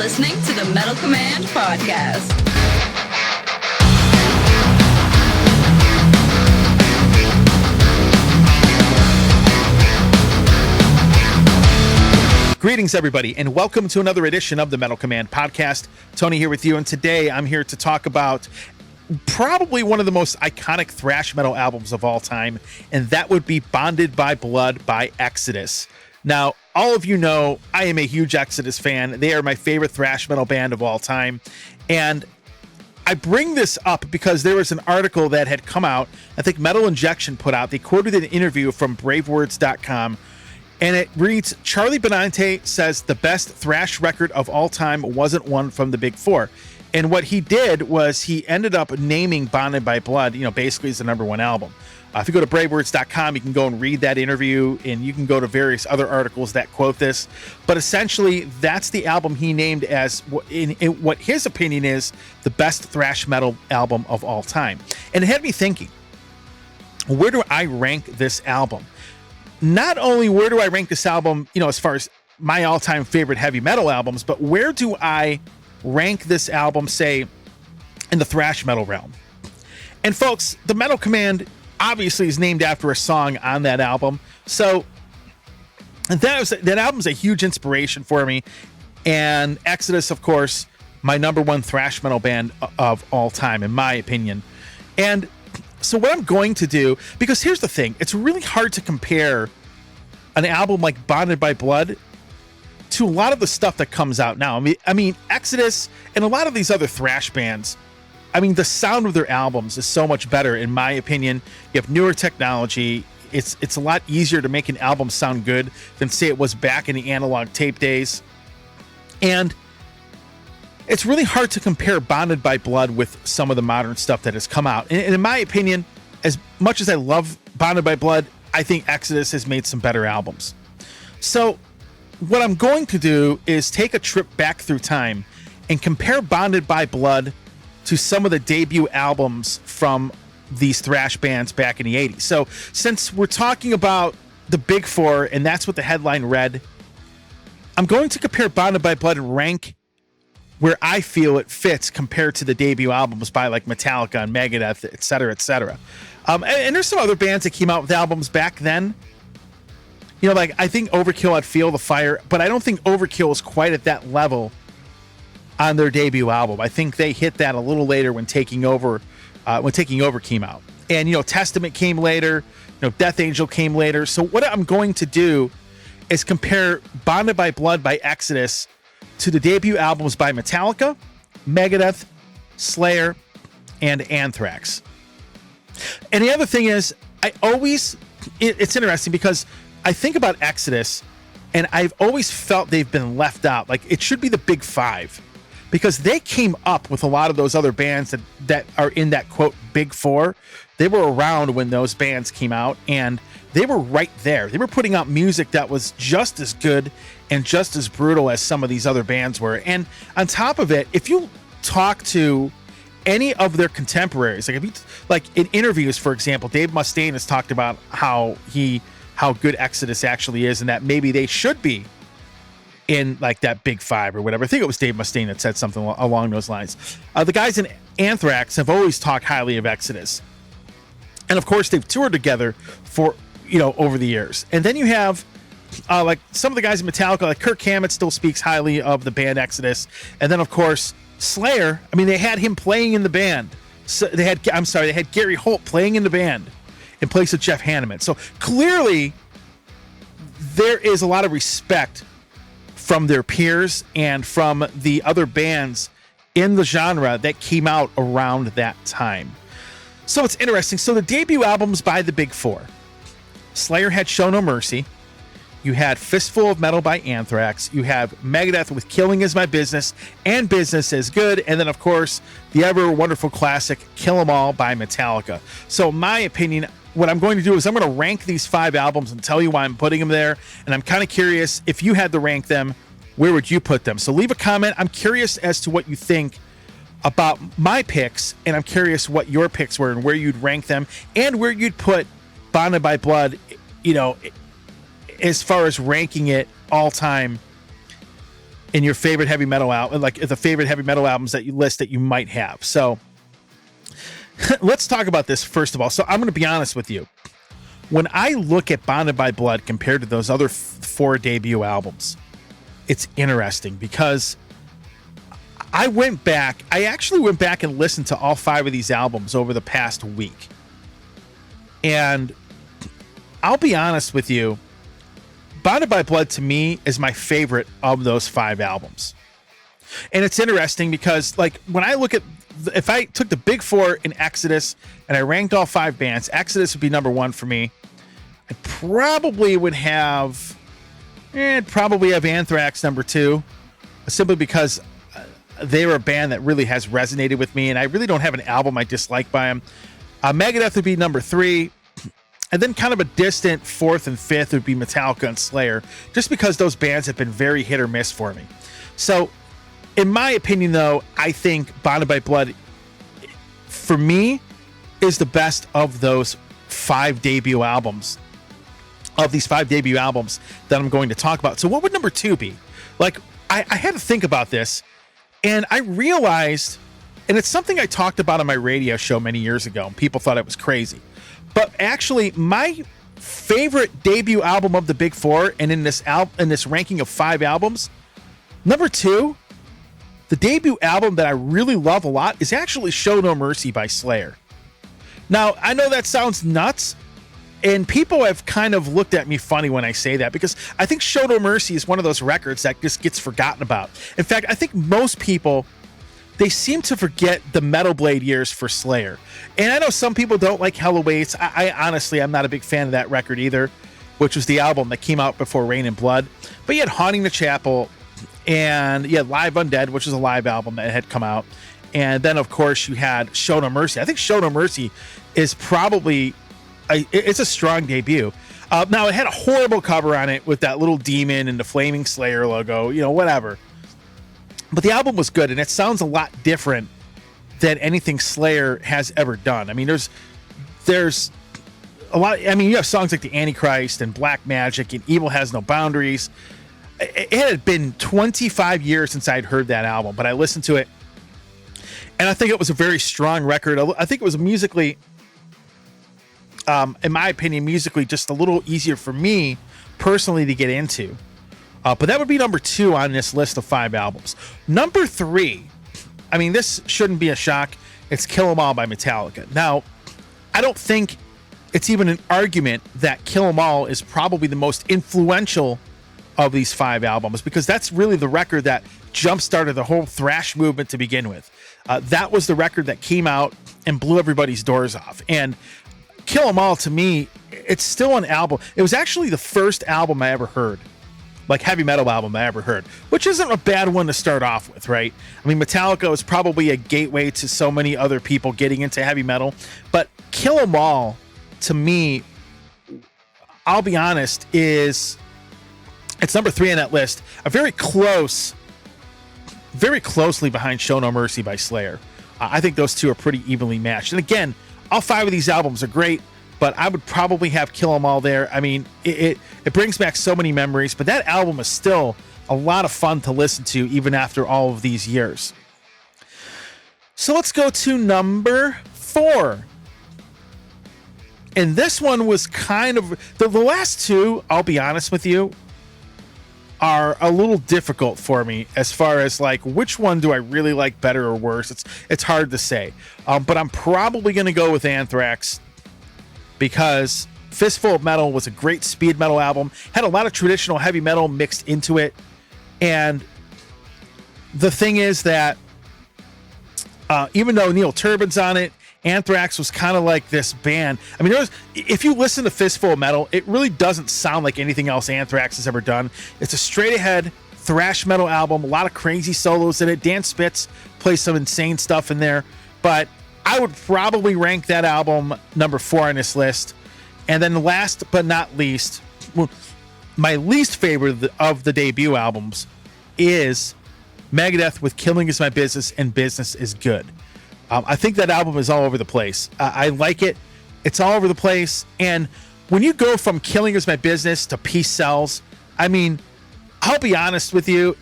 listening to the Metal Command Podcast. Greetings, everybody, and welcome to another edition of the Metal Command Podcast. Tony here with you, and today I'm here to talk about probably one of the most iconic thrash metal albums of all time, and that would be Bonded by Blood by Exodus. Now, all of you know I am a huge Exodus fan. They are my favorite thrash metal band of all time, and I bring this up because there was an article that had come out, I think Metal Injection put out. They quoted an interview from bravewords.com, and it reads, Charlie Benante says the best thrash record of all time wasn't one from the Big Four. And what he did was he ended up naming Bonded by Blood, basically as the number one album. If you go to bravewords.com, you can go and read that interview, and you can go to various other articles that quote this. But essentially, that's the album he named as, in what his opinion is, the best thrash metal album of all time. And it had me thinking, where do I rank this album? Not only where do I rank this album, as far as my all-time favorite heavy metal albums, but where do I rank this album, say, in the thrash metal realm? And folks, the Metal Command obviously is named after a song on that album. So that album's a huge inspiration for me. And Exodus, of course, my number one thrash metal band of all time, in my opinion. And so what I'm going to do, because here's the thing, it's really hard to compare an album like Bonded by Blood to a lot of the stuff that comes out now. I mean, Exodus and a lot of these other thrash bands, the sound of their albums is so much better, in my opinion. You have newer technology. It's a lot easier to make an album sound good than, say, it was back in the analog tape days. And it's really hard to compare Bonded by Blood with some of the modern stuff that has come out. And in my opinion, as much as I love Bonded by Blood, I think Exodus has made some better albums. So what I'm going to do is take a trip back through time and compare Bonded by Blood to some of the debut albums from these thrash bands back in the 80s. So since we're talking about the Big Four, and that's what the headline read, I'm going to compare Bonded by Blood and rank where I feel it fits compared to the debut albums by like Metallica and Megadeth, et cetera, et cetera. And there's some other bands that came out with albums back then. I think Overkill had Feel the Fire, but I don't think Overkill is quite at that level on their debut album. I think they hit that a little later when Taking Over came out. And, Testament came later, Death Angel came later. So what I'm going to do is compare Bonded by Blood by Exodus to the debut albums by Metallica, Megadeth, Slayer, and Anthrax. And the other thing is, it's interesting because I think about Exodus, and I've always felt they've been left out. Like, it should be the Big Five, because they came up with a lot of those other bands that are in that, quote, Big Four. They were around when those bands came out, and they were right there. They were putting out music that was just as good and just as brutal as some of these other bands were. And on top of it, if you talk to any of their contemporaries, like in interviews, for example, Dave Mustaine has talked about how good Exodus actually is, and that maybe they should be in like that Big Five or whatever. I think it was Dave Mustaine that said something along those lines. The guys in Anthrax have always talked highly of Exodus. And of course, they've toured together for, over the years. And then you have like some of the guys in Metallica, like Kirk Hammett still speaks highly of the band Exodus. And then, of course, Slayer, they had him playing in the band. So they had Gary Holt playing in the band in place of Jeff Hanneman. So clearly, there is a lot of respect from their peers and from the other bands in the genre that came out around that time. So it's interesting. So the debut albums by the Big Four. Slayer had Show No Mercy. You had Fistful of Metal by Anthrax. You have Megadeth with Killing Is My Business and Business Is Good. And then, of course, the ever wonderful classic Kill 'Em All by Metallica. So in my opinion, what I'm going to do is I'm going to rank these 5 albums and tell you why I'm putting them there. And I'm kind of curious, if you had to rank them, where would you put them? So leave a comment. I'm curious as to what you think about my picks, and I'm curious what your picks were and where you'd rank them and where you'd put Bonded by Blood, as far as ranking it all time in your favorite heavy metal album, like the favorite heavy metal albums that you list that you might have. So let's talk about this first of all. So I'm going to be honest with you. When I look at Bonded by Blood compared to those other 4 debut albums, it's interesting because I actually went back and listened to all 5 of these albums over the past week. And I'll be honest with you, Bonded by Blood to me is my favorite of those 5 albums. And it's interesting because, like, when I look at, if I took the big 4 in Exodus and I ranked all 5 bands, Exodus would be number 1 for me. I probably would have, Anthrax number 2, simply because they were a band that really has resonated with me, and I really don't have an album I dislike by them. Megadeth would be number 3. And then kind of a distant 4th and 5th would be Metallica and Slayer, just because those bands have been very hit or miss for me. So, in my opinion, though, I think Bonded by Blood, for me, is the best of those 5 debut albums, of these 5 debut albums that I'm going to talk about. So what would number 2 be? Like, I had to think about this, and I realized, and it's something I talked about on my radio show many years ago, and people thought it was crazy. But actually, my favorite debut album of the Big 4, and in this ranking of 5 albums, number 2, the debut album that I really love a lot is actually Show No Mercy by Slayer. Now, I know that sounds nuts, and people have kind of looked at me funny when I say that, because I think Show No Mercy is one of those records that just gets forgotten about. In fact, I think most people, they seem to forget the Metal Blade years for Slayer. And I know some people don't like Hell Awaits. I honestly, I'm not a big fan of that record either, which was the album that came out before Rain and Blood. But you had Haunting the Chapel, and you had Live Undead, which is a live album that had come out. And then, of course, you had Show No Mercy. I think Show No Mercy is probably, it's a strong debut. Now, it had a horrible cover on it with that little demon and the Flaming Slayer logo, whatever. But the album was good, and it sounds a lot different than anything Slayer has ever done. I mean, there's a lot. I mean, you have songs like The Antichrist and Black Magic and Evil Has No Boundaries. It had been 25 years since I'd heard that album, but I listened to it, and I think it was a very strong record. I think it was musically, in my opinion, just a little easier for me personally to get into. But that would be number 2 on this list of 5 albums. Number 3, I mean, this shouldn't be a shock. It's Kill 'Em All by Metallica. Now, I don't think it's even an argument that Kill 'Em All is probably the most influential of these 5 albums, because that's really the record that jump-started the whole thrash movement to begin with. That was the record that came out and blew everybody's doors off. And Kill 'Em All, to me, it's still an album. It was actually the first album I ever heard, like heavy metal album I ever heard, which isn't a bad one to start off with, right? I mean, Metallica was probably a gateway to so many other people getting into heavy metal, but Kill 'Em All, to me, I'll be honest, it's number 3 on that list. Very closely behind Show No Mercy by Slayer. I think those two are pretty evenly matched. And again, all 5 of these albums are great, but I would probably have Kill 'Em All there. I mean, it brings back so many memories, but that album is still a lot of fun to listen to even after all of these years. So let's go to number 4. And this one was kind of, the last 2, I'll be honest with you, are a little difficult for me as far as like which one do I really like better or worse. It's hard to say, but I'm probably going to go with Anthrax, because Fistful of Metal was a great speed metal album, had a lot of traditional heavy metal mixed into it. And the thing is that even though Neil Turbin's on it, Anthrax was kind of like this band. I mean, if you listen to Fistful of Metal, it really doesn't sound like anything else Anthrax has ever done. It's a straight ahead thrash metal album, a lot of crazy solos in it. Dan Spitz plays some insane stuff in there, but I would probably rank that album number 4 on this list. And then last but not least, my least favorite of the debut albums is Megadeth with Killing Is My Business and Business Is Good. I think that album is all over the place. I like it. It's all over the place. And when you go from Killing Is My Business to Peace Sells, I mean, I'll be honest with you,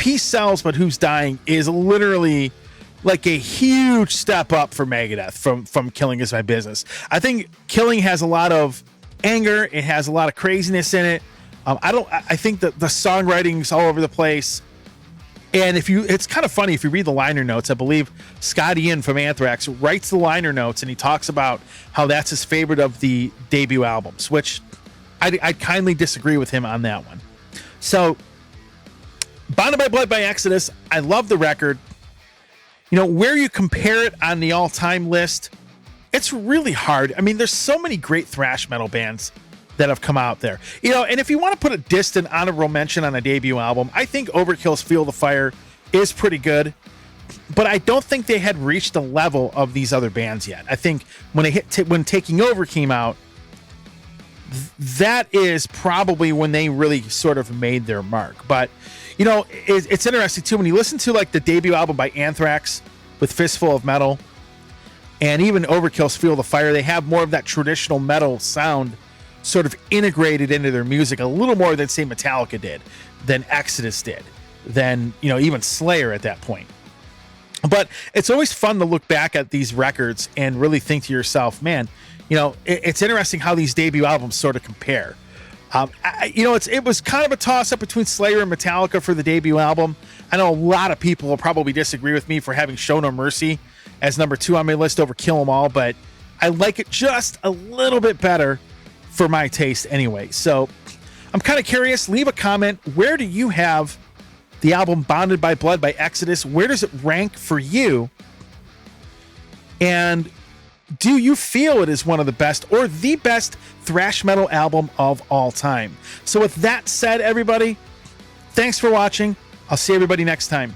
Peace Sells, but Who's Dying is literally like a huge step up for Megadeth from Killing Is My Business. I think Killing has a lot of anger. It has a lot of craziness in it. I think that the songwriting's all over the place. And it's kind of funny if you read the liner notes. I believe Scott Ian from Anthrax writes the liner notes, and he talks about how that's his favorite of the debut albums, which I kindly disagree with him on that one. So, Bonded by Blood by Exodus, I love the record. You know, where you compare it on the all-time list, it's really hard. I mean, there's so many great thrash metal bands that have come out there. You know, and if you want to put a distant honorable mention on a debut album, I think Overkill's Feel the Fire is pretty good, but I don't think they had reached the level of these other bands yet. I think when when Taking Over came out, that is probably when they really sort of made their mark. But, you know, it's interesting too, when you listen to like the debut album by Anthrax with Fistful of Metal, and even Overkill's Feel the Fire, they have more of that traditional metal sound sort of integrated into their music a little more than, say, Metallica did, than Exodus did, than, you know, even Slayer at that point. But it's always fun to look back at these records and really think to yourself, man, you know, it's interesting how these debut albums sort of compare. You know, it was kind of a toss-up between Slayer and Metallica for the debut album. I know a lot of people will probably disagree with me for having Show No Mercy as number 2 on my list over Kill 'Em All, but I like it just a little bit better for my taste anyway. So I'm kind of curious. Leave a comment. Where do you have the album Bonded by Blood by Exodus? Where does it rank for you? And do you feel it is one of the best or the best thrash metal album of all time? So with that said, everybody, thanks for watching. I'll see everybody next time.